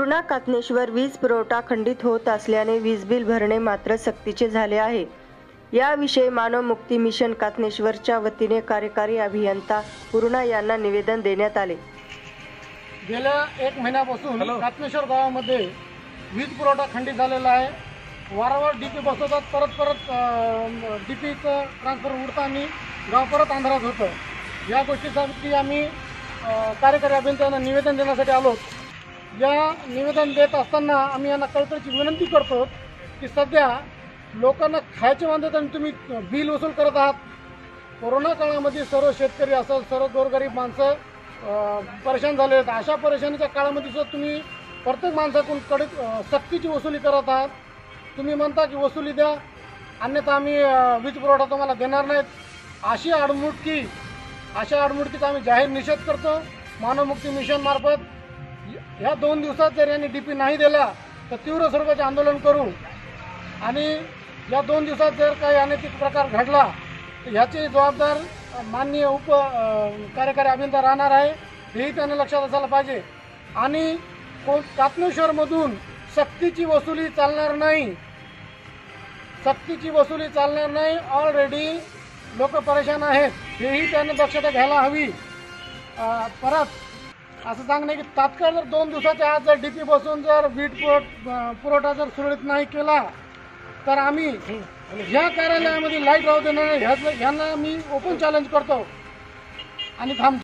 पूर्णा कातनेश्वर वीज पुरवठा खंडित होत असल्याने वीज बिल भरणे मात्र सक्तीचे झाले आहे। याविषयी मानव मुक्ती मिशन कातनेश्वरच्या वतीने कार्यकारी अभियंता पूर्णा यांना निवेदन देण्यात आले। गेल्या 1 महिन्यापासून कातनेश्वर गावामध्ये वीज पुरवठा खंडित झालेला आहे। वारंवार डीपी बसवतात, परत डीपीचं ट्रान्सफर उडताना गाव परत अंधारात होतं। या गोष्टीसाठी आम्ही कार्यकारी अभियंत्यांना निवेदन देण्यासाठी आलो। या निवेदन देत असताना आम्ही यांना कळकळीची विनंती करतो की सध्या लोकांना खायचे वांदे तर तुम्ही बिल वसूल करत आहात। कोरोना काळामध्ये सर्व शेतकरी असेल, सर्व गोरगरीब माणसं परेशान झाले आहेत। अशा परेशानीच्या काळामध्ये सुद्धा तुम्ही प्रत्येक माणसाकडून कडक सक्तीची वसुली करत आहात। तुम्ही म्हणता की वसुली द्या, अन्यथा आम्ही वीज पुरवठा तुम्हाला देणार नाहीत। अशा आडमुडकीचा आम्ही जाहीर निषेध करतो। मानव मुक्ती मिशन मार्फत ह्या 2 दिवसात जर यांनी डीपी नाही दिला तर तीव्र स्वरूपाचे आंदोलन करू आणि या 2 दिवसात जर काही अनैतिक प्रकार घडला तर ह्याची जबाबदार माननीय कार्यकारी अभियंता राहणार आहे, हेही त्यांना लक्षात असायला पाहिजे। आणि कातनेश्वरमधून सक्तीची वसुली चालणार नाही, सक्तीची वसुली चालणार नाही। ऑलरेडी लोक परेशान आहेत, हेही त्यांनी दक्षता घ्यायला हवी। परत असं सांगणं की तात्काळ जर 2 दिवसाच्या आत जर डीपी बसून जर वीज पुरवठा जर सुरळीत नाही केला तर आम्ही ह्या कार्यालयामध्ये लाईट राहू देणार नाही। ह्यांना मी ओपन चॅलेंज करतो आणि थांबतो।